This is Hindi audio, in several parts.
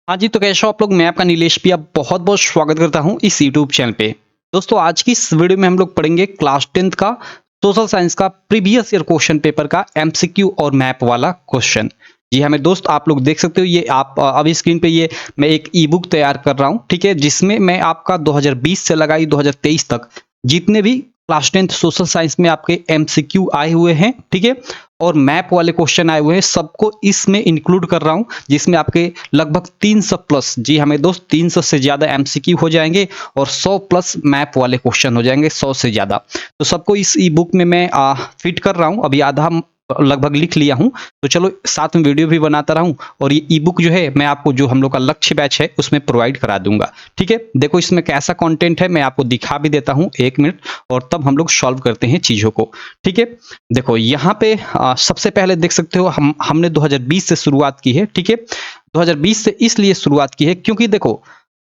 हाँ जी, तो कैसे हो आप लोग? मैं आपका नीलेश पिया बहुत-बहुत स्वागत करता हूँ इस यूट्यूब चैनल पे। दोस्तों आज की इस वीडियो में हम लोग पढ़ेंगे क्लास 10th का सोशल साइंस का प्रीवियस ईयर क्वेश्चन पेपर का एमसीक्यू और मैप वाला क्वेश्चन। जी हाँ, मेरे दोस्त आप लोग देख सकते हो ये आप अभी स्क्रीन पे ये मैं एक ई-बुक तैयार कर रहा हूँ, ठीक है? जिसमें मैं आपका 2020 से लगाई 2023 तक जितने भी क्लास 10th सोशल साइंस में आपके एमसीक्यू आए हुए हैं, ठीक है? और मैप वाले क्वेश्चन आए हुए हैं, सबको इसमें इंक्लूड कर रहा हूँ, जिसमें आपके लगभग 300 प्लस, जी हाँ मेरे दोस्त, 300 से ज़्यादा एमसीक्यू हो जाएँगे और 100 प्लस मैप वाले क्वेश्चन हो जाएँगे, 100 से ज़्यादा। तो सबको इस ई-बुक में मैं फिट कर रहा हूँ, अभी आधा लगभग लिख लिया हूँ, तो चलो साथ में वीडियो भी बनाता रहूँ और ये ई-बुक जो है मैं आपको जो हम लोग का लक्ष्य बैच है उसमें प्रोवाइड करा दूँगा, ठीक है? देखो इसमें कैसा कंटेंट है मैं आपको दिखा भी देता हूँ 1 मिनट और तब हम लोग सॉल्व करते हैं चीज़ों को, ठीक है? देखो यहाँ पे सबसे पहले देख सकते हो हमने 2020 से शुरुआत की है, ठीक है? 2020 से इसलिए शुरुआत की है क्योंकि देखो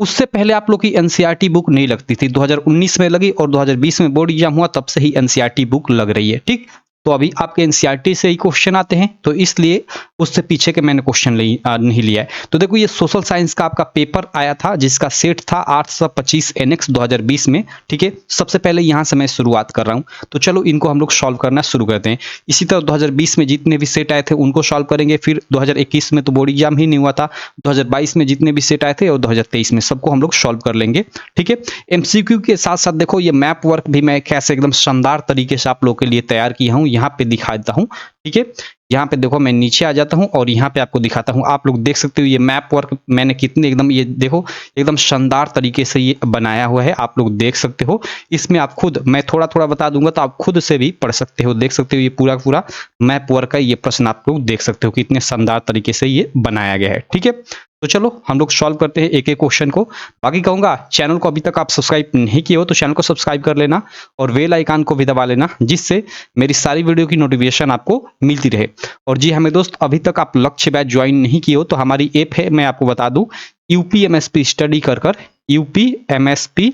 उससे पहले आप लोग की एनसीईआरटी बुक नहीं लगती थी, 2019 में लगी और 2020 में बोर्ड एग्जाम हुआ तब से ही एनसीईआरटी बुक लग रही है, ठीक? तो अभी आपके एनसीईआरटी से ही क्वेश्चन आते हैं, तो इसलिए उससे पीछे के मैंने क्वेश्चन नहीं लिया है। तो देखो ये सोशल साइंस का आपका पेपर आया था जिसका सेट था 825 एनएक्स 2020 में, ठीक है? सबसे पहले यहाँ से मैं शुरुआत कर रहा हूँ, तो चलो इनको हम लोग सॉल्व करना शुरू करते हैं। इसी तरह 2020 में जितने भी सेट आए थे उनको सॉल्व करेंगे, फिर 2021 में तो बोर्ड एग्जाम ही नहीं हुआ था, 2022 में जितने भी सेट आए थे और 2023 में सबको हम लोग सॉल्व कर लेंगे, ठीक है? एमसीक्यू के साथ साथ देखो ये मैप वर्क भी मैं कैसे एकदम शानदार तरीके से आप लोगों के लिए तैयार किया हूँ, यहाँ पे दिखा देता हूँ, ठीक है? यहाँ पे देखो मैं नीचे आ जाता हूँ और यहाँ पे आपको दिखाता हूँ। आप लोग देख सकते हो ये मैप वर्क मैंने कितने एकदम ये देखो एकदम शानदार तरीके से ये बनाया हुआ है, आप लोग देख सकते हो। इसमें आप खुद मैं थोड़ा-थोड़ा बता दूँगा तो आप खुद से भी पढ़ सकते हो, देख सकते हो ये पूरा का पूरा मैप वर्क का ये प्रश्न आप लोग देख सकते हो कितने शानदार तरीके से ये बनाया गया है, ठीक है? तो चलो हम लोग सॉल्व करते हैं एक-एक क्वेश्चन को। बाकी कहूँगा चैनल को अभी तक आप सब्सक्राइब नहीं किए हो तो चैनल को सब्सक्राइब कर लेना और बेल आइकन को भी दबा लेना, जिससे मेरी सारी वीडियो की नोटिफिकेशन आपको मिलती रहे। और जी हाँ मेरे दोस्त, अभी तक आप लक्ष्य बैच ज्वाइन नहीं किए हो तो हमारी ऐप है, मैं आपको बता दूं, यूपीएमएसपी स्टडी कर यूपीएमएसपी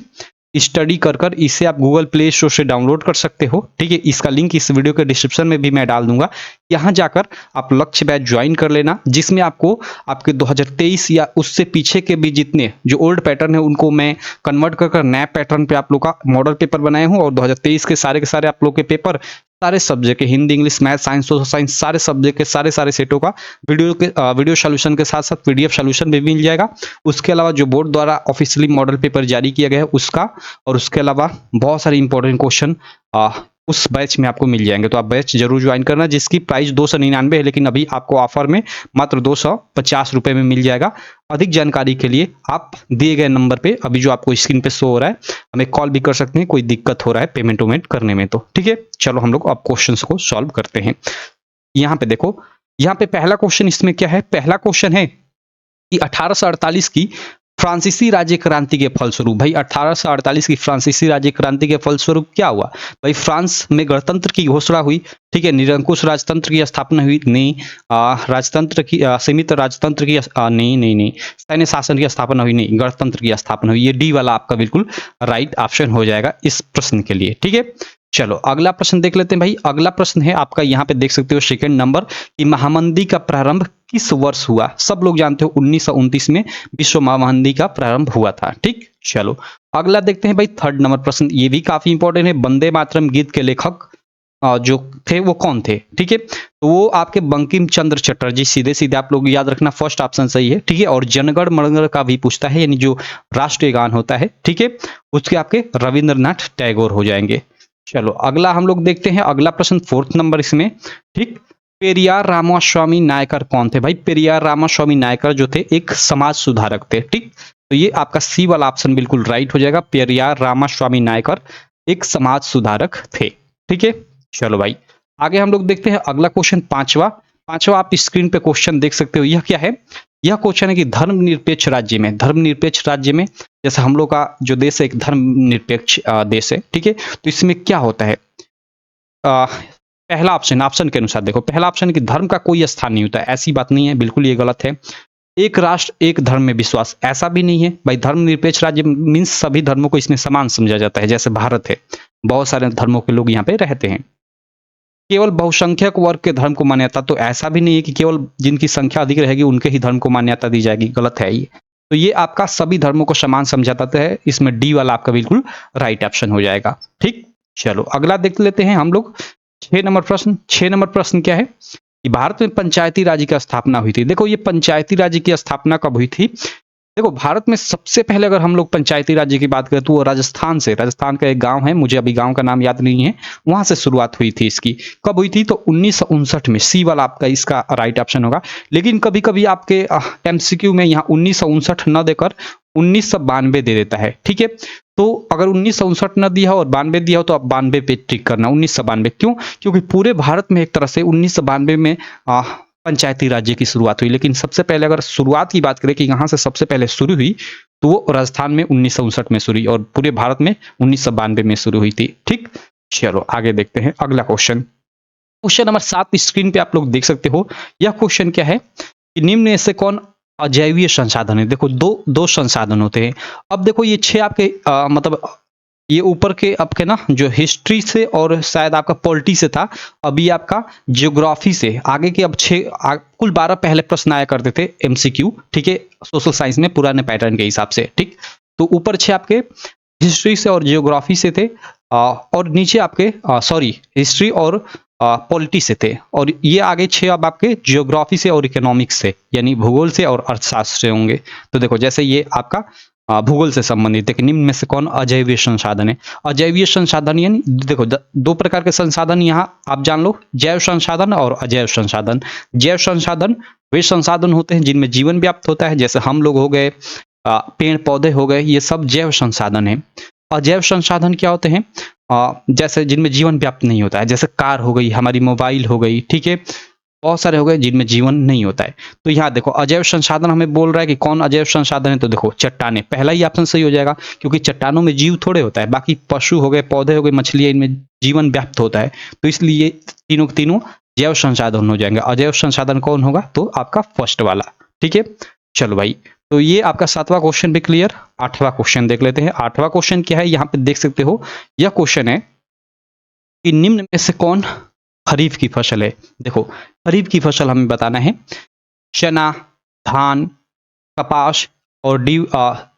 स्टडी कर इसे आप गूगल प्ले स्टोर से डाउनलोड कर सकते हो, ठीक है? इसका लिंक इस वीडियो के डिस्क्रिप्शन में भी मैं डाल दूंगा। यहाँ जाकर आप लक्ष्य बैच ज्वाइन कर लेना, जिसमें आपको आपके 2023 या उससे पीछे के भी जितने जो ओल्ड पैटर्न है उनको मैं कन्वर्ट कर नया पैटर्न पे आप लोग का मॉडल पेपर बनाया हूँ और 2023 के सारे आप लोग के पेपर सारे सब्जेक्ट के Hindi, English, math, science, social science सारे सब्जेक्ट के सारे सेटों का वीडियो सॉल्यूशन के साथ साथ पीडीएफ सॉल्यूशन भी मिल जाएगा। उसके अलावा जो बोर्ड द्वारा ऑफिशियली मॉडल पेपर जारी किया गया है उसका, और उसके अलावा बहुत सारे इंपॉर्टेंट क्वेश्चन उस बैच में आपको मिल जाएंगे। तो आप बैच जरूर ज्वाइन करना, जिसकी प्राइस 299 है, लेकिन अभी आपको ऑफर में मात्र 250 रुपए में मिल जाएगा। अधिक जानकारी के लिए आप दिए गए नंबर पे अभी जो आपको स्क्रीन पे शो हो रहा है हमें कॉल भी कर सकते हैं, कोई दिक्कत हो रहा है पेमेंट वेमेंट करने में तो, ठीक है? चलो हम लोग अब क्वेश्चंस को सॉल्व करते हैं। यहाँ पे देखो, यहाँ पे पहला क्वेश्चन इसमें क्या है? पहला क्वेश्चन है कि 1848 की फ्रांसीसी राज्य क्रांति के फलस्वरूप, भाई 1848 की फ्रांसीसी राज्य क्रांति के फलस्वरूप क्या हुआ? भाई फ्रांस में गणतंत्र की घोषणा हुई, ठीक है? निरंकुश राजतंत्र की स्थापना हुई? नहीं। राजतंत्र की सीमित राजतंत्र की नहीं, सैन्य शासन की स्थापना हुई? नहीं, गणतंत्र की स्थापना हुई। ये डी वाला आपका बिल्कुल राइट ऑप्शन हो जाएगा इस प्रश्न के लिए, ठीक है? चलो अगला प्रश्न देख लेते हैं भाई। अगला प्रश्न है आपका, यहाँ पे देख सकते हो सेकंड नंबर, कि महामंदी का प्रारंभ किस वर्ष हुआ? सब लोग जानते हो 1929 में विश्व महामंदी का प्रारंभ हुआ था, ठीक? चलो अगला देखते हैं भाई, थर्ड नंबर प्रश्न, ये भी काफी इंपॉर्टेंट है। वंदे मातरम गीत के लेखक जो थे वो कौन थे? ठीक है, तो वो आपके बंकिम चंद्र चटर्जी, सीधे सीधे आप लोग याद रखना, फर्स्ट ऑप्शन सही है, ठीक है? और जनगण मनगण का भी पूछता है, यानी जो राष्ट्रीय गान होता है, ठीक है, उसके आपके रविंद्रनाथ टैगोर हो जाएंगे। चलो अगला हम लोग देखते हैं, अगला प्रश्न फोर्थ नंबर इसमें, ठीक? पेरियार रामास्वामी नायकर कौन थे? भाई पेरियार रामास्वामी नायकर जो थे एक समाज सुधारक थे, ठीक? तो ये आपका सी वाला ऑप्शन बिल्कुल राइट हो जाएगा, पेरियार रामास्वामी नायकर एक समाज सुधारक थे, ठीक है? चलो भाई आगे हम लोग देखते हैं अगला क्वेश्चन, पांचवा आप स्क्रीन पे क्वेश्चन देख सकते हो। यह क्या है? यह क्वेश्चन है कि धर्मनिरपेक्ष राज्य में जैसे हम लोग का जो देश है एक धर्मनिरपेक्ष देश है, ठीक है? तो इसमें क्या होता है? पहला ऑप्शन के अनुसार देखो, पहला ऑप्शन कि धर्म का कोई स्थान नहीं होता है, ऐसी बात नहीं है, बिल्कुल ये गलत है। एक राष्ट्र एक धर्म में विश्वास, ऐसा भी नहीं है भाई। धर्मनिरपेक्ष राज्य मीन्स सभी धर्मों को इसमें समान समझा जाता है, जैसे भारत है, बहुत सारे धर्मों के लोग यहाँ पे रहते हैं। केवल बहुसंख्यक वर्ग के धर्म को मान्यता, तो ऐसा भी नहीं है कि केवल जिनकी संख्या अधिक रहेगी उनके ही धर्म को मान्यता दी जाएगी, गलत है ये। तो ये आपका सभी धर्मों को समान समझा जाता है, इसमें डी वाला आपका बिल्कुल राइट ऑप्शन हो जाएगा। ठीक, चलो अगला देख लेते हैं हम लोग 6 नंबर प्रश्न। 6 नंबर प्रश्न क्या है कि भारत में पंचायती राज की स्थापना हुई थी। देखो ये पंचायती राज की स्थापना कब हुई थी? देखो भारत में सबसे पहले अगर हम लोग पंचायती राज्य की बात करें तो वो राजस्थान से, राजस्थान का एक गांव है, मुझे अभी गांव का नाम याद नहीं है, वहां से शुरुआत हुई थी इसकी। कब हुई थी? तो 1959 में। सी वाला आपका इसका राइट ऑप्शन होगा। लेकिन कभी कभी आपके एमसीक्यू में यहाँ 1959 न देकर 1992 दे देता है। ठीक है, तो अगर 1959 न दिया हो और 92 दिया हो तो आप 92 पे टिक करना, 1992। क्यों? क्योंकि पूरे भारत में एक तरह से 1992 में पंचायती राज्य की शुरुआत हुई। लेकिन सबसे पहले अगर शुरुआत की बात करें कि यहाँ से सबसे पहले शुरू हुई तो वो राजस्थान में 1959 में शुरू हुई और पूरे भारत में 1992 में शुरू हुई थी। ठीक, चलो आगे देखते हैं अगला क्वेश्चन। क्वेश्चन नंबर 7 स्क्रीन पे आप लोग देख सकते हो। यह क्वेश्चन क्या है कि निम्न में से कौन अजैवीय संसाधन है? देखो दो संसाधन होते हैं। अब देखो ये 6 आपके मतलब ये ऊपर के आपके ना जो हिस्ट्री से और शायद आपका पॉलिटी से था, अभी आपका ज्योग्राफी से आगे के अब 6 कुल 12 पहले प्रश्न आया करते थे एमसीक्यू। ठीक है, सोशल साइंस में पुराने पैटर्न के हिसाब से। ठीक, तो ऊपर 6 आपके हिस्ट्री से और ज्योग्राफी से थे और नीचे आपके सॉरी हिस्ट्री और पॉलिटी से थे, और ये आगे 6 अब आपके ज्योग्राफी से और इकोनॉमिक्स से यानी भूगोल से और अर्थशास्त्र से होंगे। तो देखो जैसे ये आपका भूगोल से संबंधित है कि निम्न में से कौन अजैवीय संसाधन है? अजैवीय संसाधन यानी देखो दो प्रकार के संसाधन यहाँ आप जान लो, जैव संसाधन और अजैव संसाधन। जैव संसाधन वे संसाधन होते हैं जिनमें जीवन व्याप्त होता है, जैसे हम लोग हो गए, पेड़ पौधे हो गए, ये सब जैव संसाधन है। अजैव संसाधन क्या होते हैं? जैसे जिनमें जीवन व्याप्त नहीं होता है, जैसे कार हो गई, हमारी मोबाइल हो गई। ठीक है, बहुत सारे हो गए जिनमें जीवन नहीं होता है। तो यहाँ देखो अजैव संसाधन हमें बोल रहा है कि कौन अजैव संसाधन है, तो देखो चट्टाने, पहला ही ऑप्शन सही हो जाएगा क्योंकि चट्टानों में जीव थोड़े होता है, बाकी पशु हो गए, पौधे हो गए, मछलियां, इनमें जीवन व्याप्त होता है। तो इसलिए तीनों के तीनों जैव संसाधन हो जाएंगे। अजैव संसाधन कौन होगा? तो आपका फर्स्ट वाला। ठीक है, चलो भाई, तो ये आपका 7वां क्वेश्चन भी क्लियर। 8वां क्वेश्चन देख लेते हैं। 8वां क्वेश्चन क्या है, यहाँ पे देख सकते हो। यह क्वेश्चन है कि निम्न में से कौन खरीफ की फसल है? देखो खरीफ की फसल हमें बताना है चना, धान, कपास और डी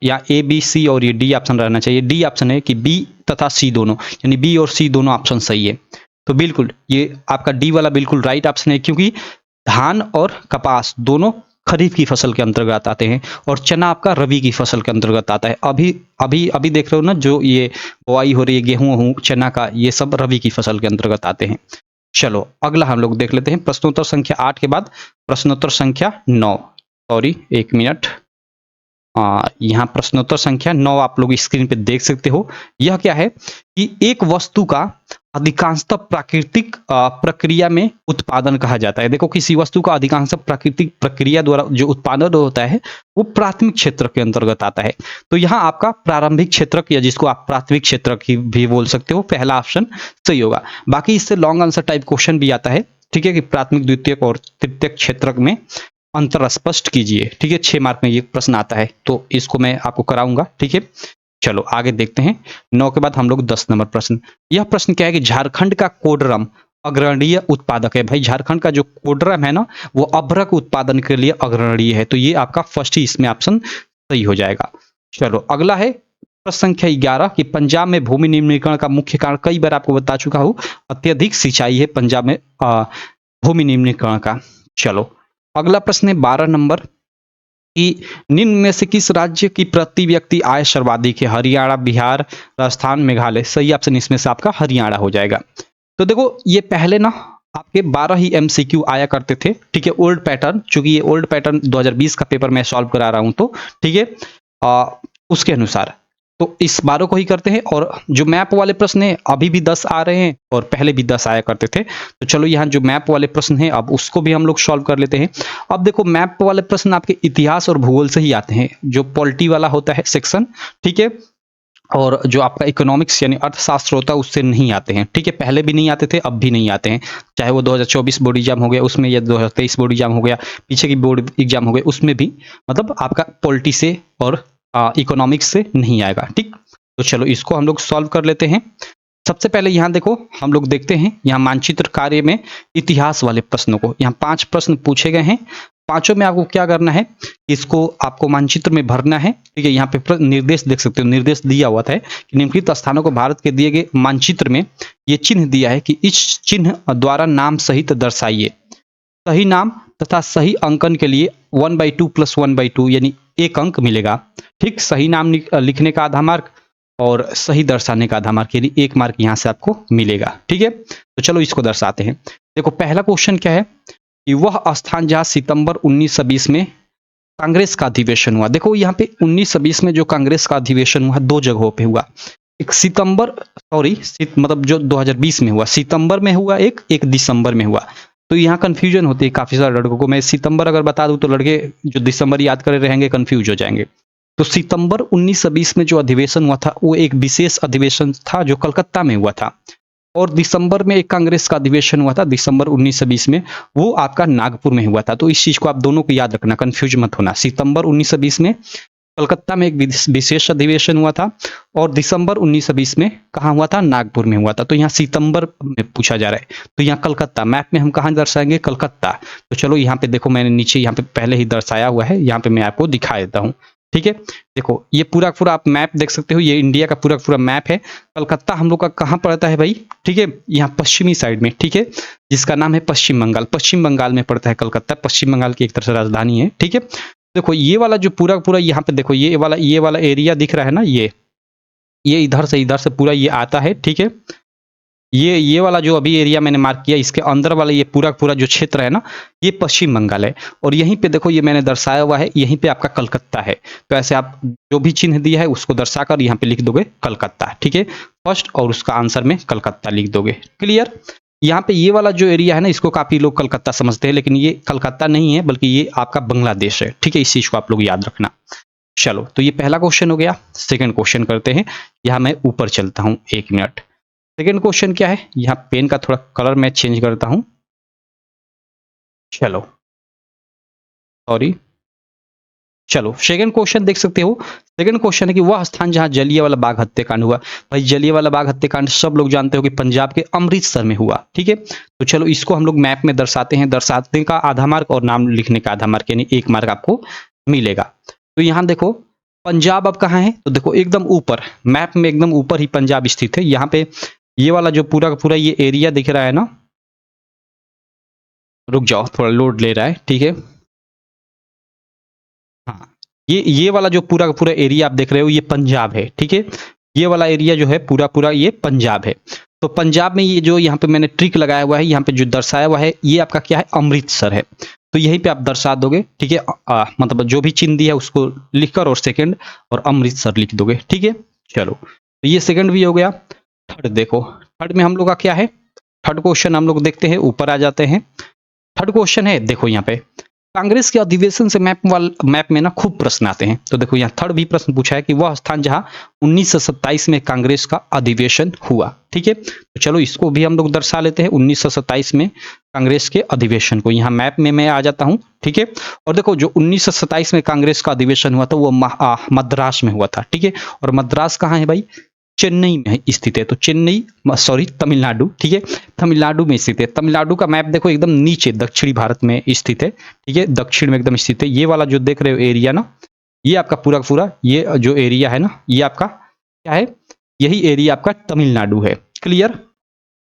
या ए बी सी, और ये डी ऑप्शन रहना चाहिए। डी ऑप्शन है कि बी तथा सी दोनों, यानी बी और सी दोनों ऑप्शन सही है। तो बिल्कुल ये आपका डी वाला बिल्कुल राइट ऑप्शन है, क्योंकि धान और कपास दोनों खरीफ की फसल के अंतर्गत आते हैं और चना आपका रबी की फसल के अंतर्गत आता है। अभी अभी अभी देख रहे हो ना, जो ये बुआई हो रही है गेहूं चना का, ये सब रबी की फसल के अंतर्गत आते हैं। चलो अगला हम लोग देख लेते हैं प्रश्नोत्तर संख्या 8 के बाद प्रश्नोत्तर संख्या 9। सॉरी एक मिनट, यहाँ प्रश्नोत्तर संख्या 9 आप लोग स्क्रीन पे देख सकते हो। यह क्या है कि एक वस्तु का अधिकांशतः प्राकृतिक प्रक्रिया में उत्पादन कहा जाता है। देखो किसी वस्तु का अधिकांशतः प्राकृतिक प्रक्रिया द्वारा जो उत्पादन होता है वो प्राथमिक क्षेत्र के अंतर्गत आता है। तो यहाँ आपका प्रारंभिक क्षेत्र या जिसको आप प्राथमिक क्षेत्र की भी बोल सकते हो, पहला ऑप्शन सही होगा। बाकी इससे लॉन्ग आंसर टाइप क्वेश्चन भी आता है। ठीक है, कि प्राथमिक, द्वितीयक और तृतीयक क्षेत्र में अंतर स्पष्ट कीजिए। ठीक है, 6 मार्क में ये प्रश्न आता है, तो इसको मैं आपको कराऊंगा। ठीक है, चलो आगे देखते हैं। 9 के बाद हम लोग 10 नंबर प्रश्न। यह प्रश्न क्या है कि झारखंड का कोडरम अग्रणीय उत्पादक है। भाई झारखंड का जो कोडरम है ना, वो अभ्रक उत्पादन के लिए अग्रणीय है। तो ये आपका फर्स्ट ही इसमें ऑप्शन सही हो जाएगा। चलो अगला है प्रश्न संख्या 11 कि पंजाब में भूमि निम्नीकरण का मुख्य कारण, कई बार आपको बता चुका हूं, अत्यधिक सिंचाई है पंजाब में भूमि निम्नीकरण का। चलो अगला प्रश्न है 12 नंबर कि निम्न में से किस राज्य की प्रति व्यक्ति आय सर्वाधिक है? हरियाणा, बिहार, राजस्थान, मेघालय। सही ऑप्शन इसमें से आपका हरियाणा हो जाएगा। तो देखो ये पहले ना आपके 12 ही एमसीक्यू आया करते थे। ठीक है, ओल्ड पैटर्न, चूंकि ये ओल्ड पैटर्न 2020 का पेपर मैं सॉल्व करा रहा हूं, तो ठीक है उसके अनुसार तो इस 12 को ही करते हैं। और जो मैप वाले प्रश्न है अभी भी 10 आ रहे हैं और पहले भी 10 आया करते थे। तो चलो यहाँ जो मैप वाले प्रश्न है अब उसको भी हम लोग सॉल्व कर लेते हैं। अब देखो मैप वाले प्रश्न आपके इतिहास और भूगोल से ही आते हैं, जो पॉलिटी वाला होता है सेक्शन। ठीक है, और जो आपका इकोनॉमिक्स यानी अर्थशास्त्र होता है उससे नहीं आते हैं। ठीक है, पहले भी नहीं आते थे, अब भी नहीं आते हैं। चाहे वो 2024 बोर्ड एग्जाम हो गया उसमें, या 2023 बोर्ड एग्जाम हो गया, पीछे की बोर्ड एग्जाम हो गए उसमें भी, मतलब आपका पॉलिटी से और इकोनॉमिक्स से नहीं आएगा। ठीक, तो चलो इसको हम लोग सॉल्व कर लेते हैं। सबसे पहले यहाँ देखो हम लोग देखते हैं यहाँ मानचित्र कार्य में इतिहास वाले प्रश्नों को। यहाँ 5 प्रश्न पूछे गए हैं, पांचों में आपको क्या करना है, इसको आपको मानचित्र में भरना है। ठीक है, यहाँ पे निर्देश देख सकते हो, निर्देश दिया हुआ था कि निम्नलिखित स्थानों को भारत के दिए गए मानचित्र में ये चिन्ह दिया है कि इस चिन्ह द्वारा नाम सहित दर्शाइए। सही नाम तथा सही अंकन के लिए 1/2 + 1/2 यानी 1 अंक मिलेगा। ठीक, सही नाम लिखने का आधा मार्क और सही दर्शाने का आधा मार्क यानी 1 मार्क यहाँ से आपको मिलेगा। ठीक है, तो चलो इसको दर्शाते हैं। देखो पहला क्वेश्चन क्या है कि वह स्थान जहाँ सितंबर 1920 में कांग्रेस का अधिवेशन हुआ। देखो यहाँ पे 1920 में जो कांग्रेस का अधिवेशन हुआ 2 जगहों पे हुआ। एक मतलब जो 2020 में हुआ, सितंबर में हुआ, एक दिसंबर में हुआ। तो यहाँ कंफ्यूजन होती है काफी सारे लड़कों को। मैं सितंबर अगर बता दूं तो लड़के जो दिसंबर याद करे रहेंगे कंफ्यूज हो जाएंगे। तो सितंबर 1920 में जो अधिवेशन हुआ था वो एक विशेष अधिवेशन था जो कलकत्ता में हुआ था, और दिसंबर में एक कांग्रेस का अधिवेशन हुआ था दिसंबर 1920 में, वो आपका नागपुर में हुआ था। तो इस चीज को आप दोनों को याद रखना, कंफ्यूज मत होना। सितंबर 1920 में कलकत्ता में एक विशेष अधिवेशन हुआ था और दिसंबर 1920 में कहाँ हुआ था, नागपुर में हुआ था। तो यहाँ सितंबर में पूछा जा रहा है तो यहाँ कलकत्ता, मैप में हम कहाँ दर्शाएंगे, कलकत्ता। तो चलो यहाँ पे देखो मैंने नीचे यहाँ पे पहले ही दर्शाया हुआ है, यहाँ पे मैं आपको दिखा देता हूँ। ठीक है, देखो ये पूरा पूरा आप मैप देख सकते हो, ये इंडिया का पूरा पूरा मैप है। कलकत्ता हम लोग का कहाँ पड़ता है भाई, ठीक है, यहाँ पश्चिमी साइड में, ठीक है, जिसका नाम है पश्चिम बंगाल। पश्चिम बंगाल में पड़ता है कलकत्ता, पश्चिम बंगाल की एक तरह से राजधानी है। ठीक है, देखो ये वाला जो पूरा पूरा यहाँ पे देखो ये वाला एरिया दिख रहा है ना, ये इधर से पूरा ये आता है। ठीक है, ये वाला जो अभी एरिया मैंने मार्क किया, इसके अंदर वाला ये पूरा पूरा जो क्षेत्र है ना, ये पश्चिम बंगाल है। और यहीं पे देखो ये मैंने दर्शाया हुआ है, यहीं पे आपका कलकत्ता है। तो ऐसे आप जो भी चिन्ह दिया है उसको दर्शाकर यहाँ पे लिख दोगे कलकत्ता। ठीक है, फर्स्ट, और उसका आंसर में कलकत्ता लिख दोगे। क्लियर। यहाँ पे ये वाला जो एरिया है ना, इसको काफी लोग कलकत्ता समझते हैं, लेकिन ये कलकत्ता नहीं है बल्कि ये आपका बांग्लादेश है। ठीक है, इस चीज को आप लोग याद रखना। चलो, तो ये पहला क्वेश्चन हो गया। सेकंड क्वेश्चन करते हैं। यहाँ मैं ऊपर चलता हूँ, 1 मिनट। सेकेंड क्वेश्चन क्या है, यहाँ पेन का थोड़ा कलर मैं चेंज करता हूं। चलो, सॉरी, चलो सेकेंड क्वेश्चन देख सकते हो। सेकेंड क्वेश्चन है कि वह स्थान जहां जलियांवाला बाग हत्याकांड हुआ। भाई जलियांवाला बाग हत्याकांड सब लोग जानते हो कि पंजाब के अमृतसर में हुआ। ठीक है, तो चलो इसको हम लोग मैप में दर्शाते हैं। दर्शाने का आधा मार्क और नाम लिखने का आधा मार्क यानी 1 मार्क आपको मिलेगा। तो यहाँ देखो पंजाब अब कहाँ है, तो देखो एकदम ऊपर, मैप में एकदम ऊपर ही पंजाब स्थित है। यहाँ पे ये वाला जो पूरा पूरा ये एरिया दिख रहा है ना, रुक जाओ थोड़ा लोड ले रहा है। ठीक है, हाँ, ये वाला जो पूरा पूरा एरिया आप देख रहे हो ये पंजाब है। ठीक है, ये वाला एरिया जो है पूरा पूरा ये पंजाब है। तो पंजाब में ये जो यहाँ पे मैंने ट्रिक लगाया हुआ है, यहाँ पे जो दर्शाया हुआ है ये आपका क्या है, अमृतसर है। तो यहीं पे आप दर्शा दोगे। ठीक है, मतलब जो भी चिन्ह दिया है उसको लिखकर और सेकंड और अमृतसर लिख दोगे। ठीक है, चलो तो ये सेकंड भी हो गया। थर्ड देखो, थर्ड में हम लोग का क्या है, थर्ड क्वेश्चन हम लोग देखते हैं, ऊपर आ जाते हैं। थर्ड क्वेश्चन है, देखो यहाँ पे कांग्रेस के अधिवेशन से मैप में ना खूब प्रश्न आते हैं। तो देखो यहाँ थर्ड भी प्रश्न पूछा है कि वह स्थान जहां 1927 में कांग्रेस का अधिवेशन हुआ। ठीक है, तो चलो इसको भी हम लोग दर्शा लेते हैं 1927 में कांग्रेस के अधिवेशन को। यहाँ मैप में मैं आ जाता हूँ। ठीक है, और देखो जो 1927 में कांग्रेस का अधिवेशन हुआ था वो मद्रास में हुआ था। ठीक है, और मद्रास कहाँ है भाई, चेन्नई में स्थित है। तो चेन्नई, सॉरी तमिलनाडु। ठीक है, तमिलनाडु में स्थित है। तमिलनाडु का मैप देखो एकदम नीचे दक्षिणी भारत में स्थित है। ठीक है, दक्षिण में एकदम स्थित है। ये वाला जो देख रहे हो एरिया ना, ये आपका पूरा पूरा ये जो एरिया है ना, ये आपका क्या है, यही एरिया आपका तमिलनाडु है। क्लियर।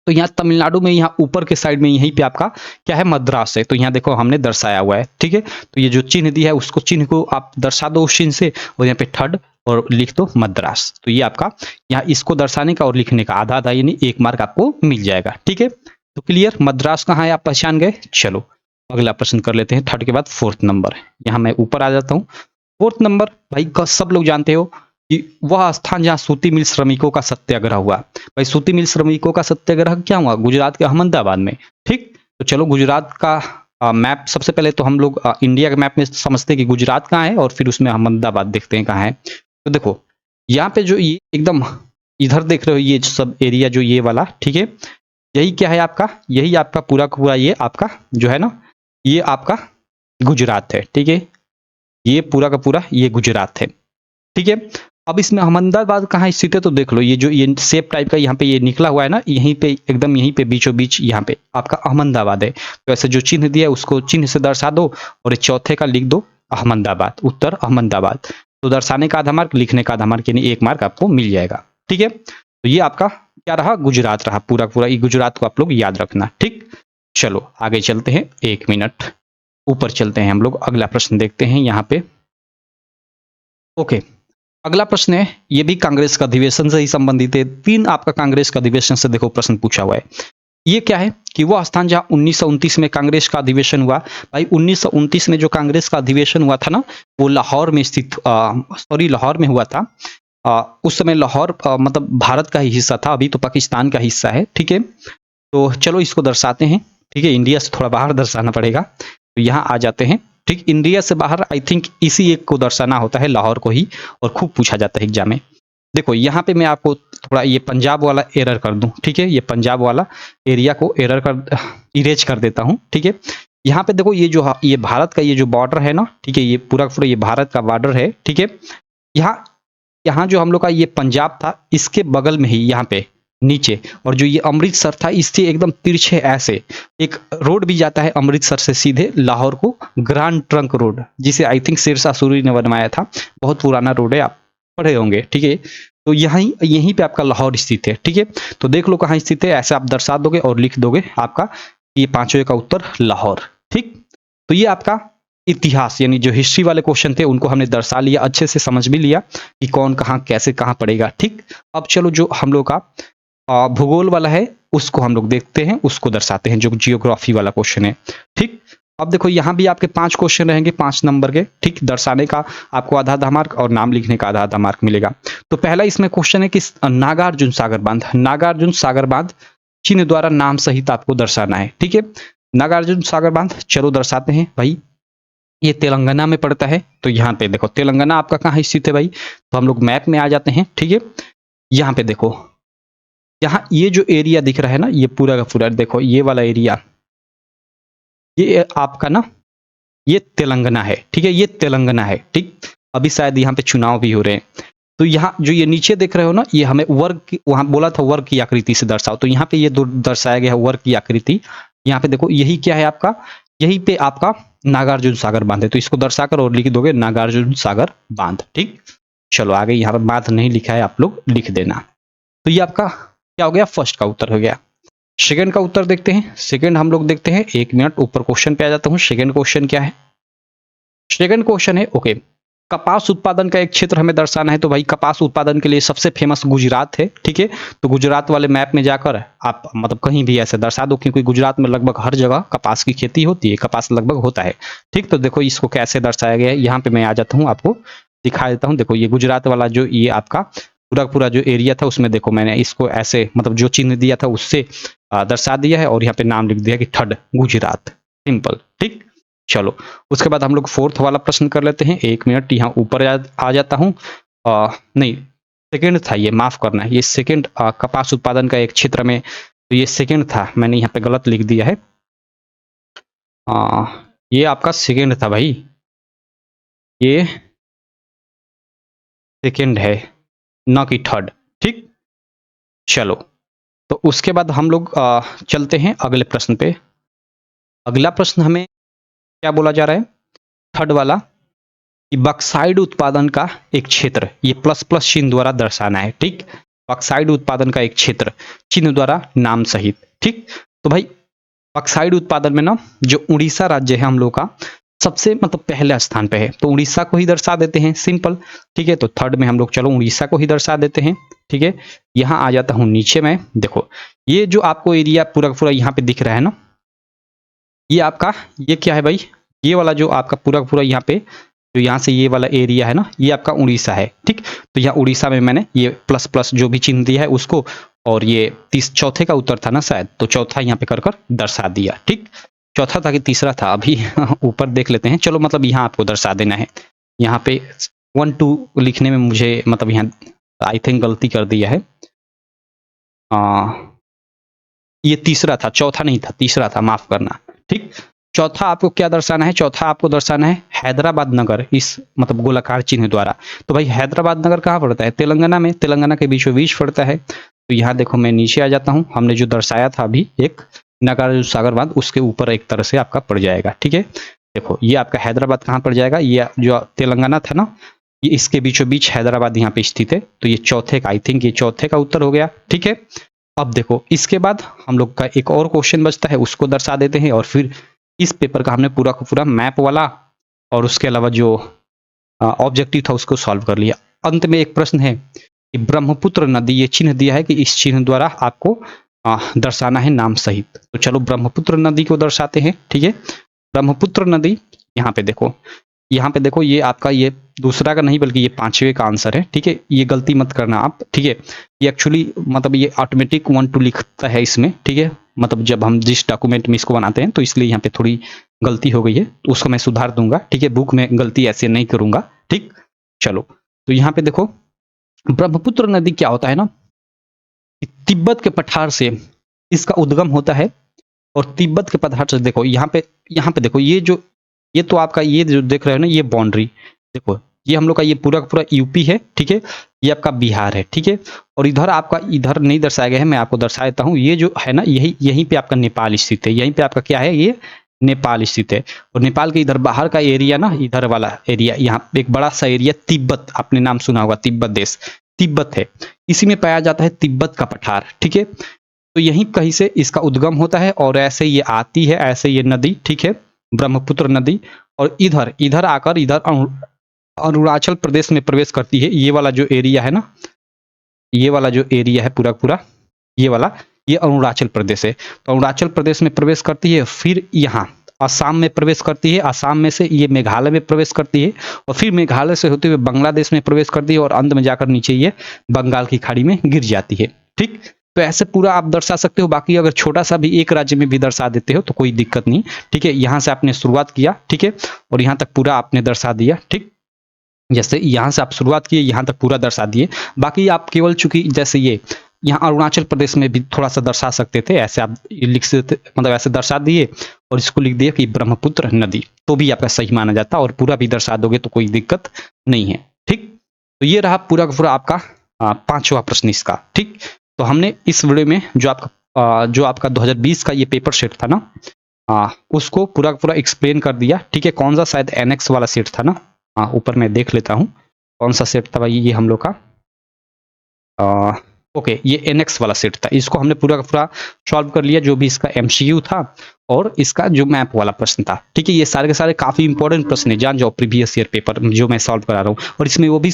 तो यहाँ तमिलनाडु में यहाँ ऊपर के साइड में यहीं पे आपका क्या है, मद्रास है। तो यहाँ देखो हमने दर्शाया हुआ है। ठीक है, तो ये जो चिन्ह दिया है उसको, चिन्ह को आप दर्शा दो उस चिन्ह से, और यहाँ पे थर्ड और लिख दो मद्रास। तो ये आपका यहाँ इसको दर्शाने का और लिखने का आधा आधा यानी 1 मार्क आपको मिल जाएगा। ठीक है, तो क्लियर, मद्रास कहाँ है आप पहचान गए। चलो अगला प्रश्न कर लेते हैं। थर्ड के बाद 4th नंबर, यहाँ मैं ऊपर आ जाता हूँ। 4th नंबर भाई सब लोग जानते हो कि वह स्थान जहाँ सूती मिल श्रमिकों का सत्याग्रह हुआ। भाई सूती मिल श्रमिकों का सत्याग्रह क्या हुआ, गुजरात के अहमदाबाद में। ठीक, तो चलो गुजरात का मैप सबसे पहले तो हम लोग इंडिया के मैप में समझते हैं कि गुजरात कहाँ है, और फिर उसमें अहमदाबाद देखते हैं कहाँ है। तो देखो यहाँ पे जो ये एकदम इधर देख रहे हो ये सब एरिया जो ये वाला, ठीक है, यही क्या है आपका, यही आपका पूरा पूरा ये आपका जो है ना, ये आपका गुजरात है। ठीक है, ये पूरा का पूरा ये गुजरात है। ठीक है, अब इसमें अहमदाबाद कहाँ स्थित है तो देख लो, ये जो ये शेप टाइप का यहाँ पे ये निकला हुआ है ना, यहीं पे एकदम यहीं पे बीचों बीच यहाँ पे आपका अहमदाबाद है। तो ऐसे जो चिन्ह दिया है उसको चिन्ह से दर्शा दो और ये चौथे का लिख दो अहमदाबाद, उत्तर अहमदाबाद। तो दर्शाने का आधा मार्क, लिखने का आधा मार्क, यानी 1 मार्क आपको मिल जाएगा। ठीक है, तो ये आपका क्या रहा, गुजरात रहा पूरा पूरा। ये गुजरात को आप लोग याद रखना। ठीक, चलो आगे चलते हैं, 1 मिनट ऊपर चलते हैं हम लोग, अगला प्रश्न देखते हैं यहाँ पे। ओके, अगला प्रश्न है, ये भी कांग्रेस का अधिवेशन से ही संबंधित है। 3 आपका कांग्रेस का अधिवेशन से देखो प्रश्न पूछा हुआ है। ये क्या है कि वो स्थान जहां 1929 में कांग्रेस का अधिवेशन हुआ। भाई 1929 में जो कांग्रेस का अधिवेशन हुआ था ना, वो लाहौर में स्थित, लाहौर में हुआ था। उस समय लाहौर मतलब भारत का ही हिस्सा था, अभी तो पाकिस्तान का हिस्सा है। ठीक है, तो चलो इसको दर्शाते हैं। ठीक है, इंडिया से थोड़ा बाहर दर्शाना पड़ेगा, तो यहाँ आ जाते हैं। ठीक, इंडिया से बाहर आई थिंक इसी एक को दर्शाना होता है, लाहौर को ही, और खूब पूछा जाता है एग्जाम में। देखो यहाँ पे मैं आपको थोड़ा ये पंजाब वाला एरर कर दूं। ठीक है, ये पंजाब वाला एरिया को एरर कर इरेज कर देता हूँ। ठीक है, यहाँ पे देखो ये जो ये भारत का ये जो बॉर्डर है ना, ठीक है, ये पूरा पूरा ये भारत का बॉर्डर है। ठीक है, यहाँ यहाँ जो हम लोग का ये पंजाब था, इसके बगल में ही यहाँ पे नीचे, और जो ये अमृतसर था, इससे एकदम तिरछे ऐसे एक रोड भी जाता है अमृतसर से सीधे लाहौर को, ग्रैंड ट्रंक रोड, जिसे आई थिंक शेरशाह सूरी ने बनवाया था। बहुत पुराना रोड है, आप पढ़े होंगे। ठीक है, तो यहीं पे आपका लाहौर स्थित है। ठीक है, तो देख लो कहाँ स्थित है, ऐसे आप दर्शा दोगे और लिख दोगे आपका ये पांचवें का उत्तर लाहौर। ठीक, तो ये आपका इतिहास यानी जो हिस्ट्री वाले क्वेश्चन थे उनको हमने दर्शा लिया, अच्छे से समझ भी लिया कि कौन कहाँ कैसे कहाँ पड़ेगा। ठीक, अब चलो जो हम लोग का भूगोल वाला है उसको हम लोग देखते हैं, उसको दर्शाते हैं, जो जियोग्राफी वाला क्वेश्चन है। ठीक, अब देखो यहाँ भी आपके 5 क्वेश्चन रहेंगे, 5 नंबर के। ठीक, दर्शाने का आपको आधा आधा मार्क और नाम लिखने का आधा आधा मार्क मिलेगा। तो पहला इसमें क्वेश्चन है कि नागार्जुन सागर बांध, नागार्जुन सागर बांध चिन्ह द्वारा नाम सहित आपको दर्शाना है। ठीक है, नागार्जुन सागर बांध चलो दर्शाते हैं भाई। ये तेलंगाना में पड़ता है, तो यहाँ पे देखो तेलंगाना आपका कहाँ स्थित है भाई, तो हम लोग मैप में आ जाते हैं। ठीक है, यहाँ पे देखो, यहाँ ये जो एरिया दिख रहा है ना, ये पूरा का पूरा देखो, ये वाला एरिया, ये आपका ना ये तेलंगाना है। ठीक है, ये तेलंगाना है। ठीक, अभी शायद यहाँ पे चुनाव भी हो रहे हैं। तो यहाँ जो ये नीचे देख रहे हो ना, ये हमें वर्ग की, वहां बोला था वर्ग की आकृति से दर्शाओ, तो यहाँ पे ये दर्शाया गया है वर्ग की आकृति। यहाँ पे देखो, यही क्या है आपका, यही पे आपका नागार्जुन सागर बांध है, तो इसको दर्शाकर और लिख दोगे नागार्जुन सागर बांध। ठीक, चलो आगे, यहाँ पर बांध नहीं लिखा है, आप लोग लिख देना। तो ये आपका क्या हो गया, फर्स्ट का उत्तर हो गया। सेकंड का उत्तर देखते हैं। सेकंड हम लोग देखते हैं, 1 मिनट ऊपर क्वेश्चन पे आ जाता हूँ। सेकंड क्वेश्चन क्या है, सेकंड क्वेश्चन है ओके, कपास उत्पादन का एक क्षेत्र हमें दर्शाना है। तो भाई कपास उत्पादन के लिए सबसे फेमस गुजरात है। ठीक है, तो गुजरात वाले मैप में जाकर आप मतलब कहीं भी ऐसे दर्शा दो, क्योंकि गुजरात में लगभग हर जगह कपास की खेती होती है, कपास लगभग होता है। ठीक, तो देखो इसको कैसे दर्शाया गया है, यहाँ पे मैं आ जाता हूँ, आपको दिखा देता हूँ। देखो ये गुजरात वाला जो ये आपका पूरा पूरा जो एरिया था, उसमें देखो मैंने इसको ऐसे मतलब जो चिन्ह दिया था उससे दर्शा दिया है, और यहाँ पे नाम लिख दिया कि ठड गुजरात, सिंपल। ठीक, चलो उसके बाद हम लोग फोर्थ वाला प्रश्न कर लेते हैं। 1 मिनट यहाँ ऊपर आ जाता हूँ। नहीं, सेकंड था ये, माफ करना है, ये सेकंड कपास उत्पादन का एक क्षेत्र में, तो ये सेकंड था, मैंने यहाँ पे गलत लिख दिया है। ये आपका सेकंड था भाई, ये सेकंड है, न कि थर्ड। ठीक, चलो तो उसके बाद हम लोग चलते हैं अगले प्रश्न पे। अगला प्रश्न हमें क्या बोला जा रहा है, थर्ड वाला, कि बक्साइड उत्पादन का एक क्षेत्र, ये प्लस प्लस चिन्ह द्वारा दर्शाना है। ठीक, बक्साइड उत्पादन का एक क्षेत्र चिन्ह द्वारा नाम सहित। ठीक, तो भाई बक्साइड उत्पादन में ना जो उड़ीसा राज्य है हम लोग का सबसे मतलब पहले स्थान पे है, तो उड़ीसा को ही दर्शा देते हैं, सिंपल। ठीक है, तो थर्ड में हम लोग चलो उड़ीसा को ही दर्शा देते हैं। ठीक है, यहाँ आ जाता हूँ नीचे में, देखो ये जो आपको एरिया पूरा पूरा यहाँ पे दिख रहा है ना, ये आपका ये क्या है भाई, ये वाला जो आपका पूरा पूरा यहाँ पे जो यहाँ से ये वाला एरिया है ना, ये आपका उड़ीसा है। ठीक, तो यहाँ उड़ीसा में मैंने ये प्लस प्लस जो भी चिन्ह दिया है उसको, और ये चौथे का उत्तर था ना शायद, तो चौथा यहाँ पे कर कर दर्शा दिया। ठीक, चौथा था कि तीसरा था, अभी ऊपर देख लेते हैं। चलो मतलब यहाँ आपको दर्शा देना है, यहाँ पे 1 2 लिखने में मुझे मतलब यहाँ आई थिंक गलती कर दिया है। ये तीसरा था, चौथा नहीं था, तीसरा था, माफ करना। ठीक, चौथा आपको क्या दर्शाना है, चौथा आपको दर्शाना है हैदराबाद नगर, इस मतलब गोलाकार चिन्ह द्वारा। तो भाई हैदराबाद नगर कहाँ पड़ता है, तेलंगाना में, तेलंगाना के बीचों बीच पड़ता है। तो यहाँ देखो मैं नीचे आ जाता हूँ, हमने जो दर्शाया था अभी एक नागार्जुन सागर बांध, उसके ऊपर एक तरह से आपका पड़ जाएगा। ठीक है, देखो ये आपका हैदराबाद कहाँ पड़ जाएगा, ये जो तेलंगाना था ना, ये इसके बीचों बीच हैदराबाद यहाँ पे स्थित है। तो ये चौथे का, आई थिंक ये चौथे का उत्तर हो गया। ठीक है, अब देखो इसके बाद हम लोग का एक और क्वेश्चन बचता है, उसको दर्शा देते हैं और फिर इस पेपर का हमने पूरा का पूरा मैप वाला और उसके अलावा जो ऑब्जेक्टिव था उसको सॉल्व कर लिया। अंत में एक प्रश्न है कि ब्रह्मपुत्र नदी, ये चिन्ह दिया है कि इस चिन्ह द्वारा आपको दर्शाना है नाम सहित। तो चलो ब्रह्मपुत्र नदी को दर्शाते हैं। ठीक है, ब्रह्मपुत्र नदी यहाँ पे देखो, यहाँ पे देखो, ये आपका ये दूसरा का नहीं बल्कि ये पांचवे का आंसर है। ठीक है, ये गलती मत करना आप। ठीक है, ये एक्चुअली मतलब ये ऑटोमेटिक 1 2 लिखता है इसमें। ठीक है, मतलब जब हम जिस डॉक्यूमेंट में इसको बनाते हैं तो इसलिए यहाँ पे थोड़ी गलती हो गई है, तो उसको मैं सुधार दूंगा। ठीक है, बुक में गलती ऐसे नहीं करूंगा। ठीक, चलो तो यहाँ पे देखो ब्रह्मपुत्र नदी क्या होता है ना, तिब्बत के पठार से इसका उद्गम होता है और तिब्बत के पठार से देखो यहाँ पे देखो ये तो आपका ये जो देख रहे हो ना, ये बाउंड्री देखो, ये हम लोग का ये पूरा का पूरा यूपी है। ठीक है, ये आपका बिहार है। ठीक है, और इधर आपका इधर नहीं दर्शाया गया है, मैं आपको दर्शा देता हूँ। ये जो है ना, यहीं पे आपका नेपाल स्थित है, यहीं पे आपका क्या है, ये नेपाल स्थित है। और नेपाल के इधर बाहर का एरिया ना, इधर वाला एरिया, यहाँ एक बड़ा सा एरिया तिब्बत, आपने नाम सुना होगा, तिब्बत देश, तिब्बत है, इसी में पाया जाता है तिब्बत का पठार। ठीक है, तो यहीं कहीं से इसका उद्गम होता है और ऐसे ये आती है, ऐसे ये नदी, ठीक है, ब्रह्मपुत्र नदी, और इधर आकर इधर अरुणाचल प्रदेश में प्रवेश करती है। ये वाला जो एरिया है ना, ये वाला जो एरिया है पूरा पूरा, ये वाला, ये अरुणाचल प्रदेश है। तो अरुणाचल प्रदेश में प्रवेश करती है, फिर यहाँ असम में प्रवेश करती है, असम में से ये मेघालय में प्रवेश करती है, और फिर मेघालय से होते हुए बांग्लादेश में प्रवेश करती है, और अंत में जाकर नीचे ये बंगाल की खाड़ी में गिर जाती है। ठीक, तो ऐसे पूरा आप दर्शा सकते हो। बाकी अगर छोटा सा भी एक राज्य में भी दर्शा देते हो तो कोई दिक्कत नहीं। ठीक है, यहाँ से आपने शुरुआत किया, ठीक है, और यहाँ तक पूरा आपने दर्शा दिया। ठीक, जैसे यहाँ से आप शुरुआत किए, यहाँ तक पूरा दर्शा दिए। बाकी आप केवल चूंकि जैसे ये यहाँ अरुणाचल प्रदेश में भी थोड़ा सा दर्शा सकते थे, ऐसे आप लिख सकते, मतलब ऐसे दर्शा दिए और इसको लिख दिए कि ब्रह्मपुत्र नदी, तो भी आपका सही माना जाता, और पूरा भी दर्शा दोगे तो कोई दिक्कत नहीं है। ठीक, तो ये रहा पूरा का पूरा आपका पांचवा प्रश्न इसका। ठीक, तो हमने इस वीडियो में जो आपका 2020 का ये पेपर सेट था ना, उसको पूरा का पूरा एक्सप्लेन कर दिया। ठीक है, कौन सा शायद एनएक्स वाला सेट था ना, ऊपर मैं देख लेता हूँ कौन सा सेट था भाई, ये हम लोग का ओके, ये एनएक्स वाला सेट था। इसको हमने पूरा का पूरा सॉल्व कर लिया, जो भी इसका एमसीक्यू था और इसका जो मैप वाला प्रश्न था। ठीक है, ये सारे के सारे काफी इंपॉर्टेंट प्रश्न है, जान जाओ, प्रीवियस ईयर पेपर जो मैं सॉल्व करा रहा हूँ। और इसमें वो भी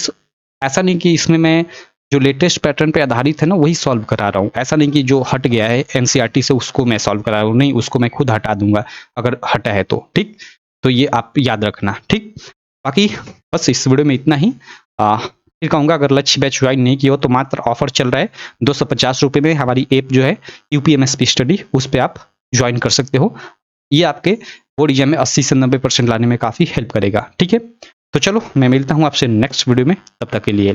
ऐसा नहीं कि इसमें मैं जो लेटेस्ट पैटर्न पे आधारित है ना वही सॉल्व करा रहा हूँ, ऐसा नहीं कि जो हट गया है एनसीईआरटी से उसको मैं सॉल्व करा रहा हूँ, नहीं, उसको मैं खुद हटा दूंगा अगर हटा है तो। ठीक, तो ये आप याद रखना। ठीक, बाकी बस इस वीडियो में इतना ही। फिर कहूँगा अगर लक्ष्य बैच ज्वाइन नहीं किया हो तो मात्र ऑफर चल रहा है 250 रुपये में हमारी ऐप जो है यूपीएमएसपी स्टडी, उस पर आप ज्वाइन कर सकते हो। ये आपके बोर्ड एग्जाम में 80 से 90% लाने में काफ़ी हेल्प करेगा। ठीक है, तो चलो मैं मिलता हूँ आपसे नेक्स्ट वीडियो में, तब तक के लिए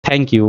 थैंक यू।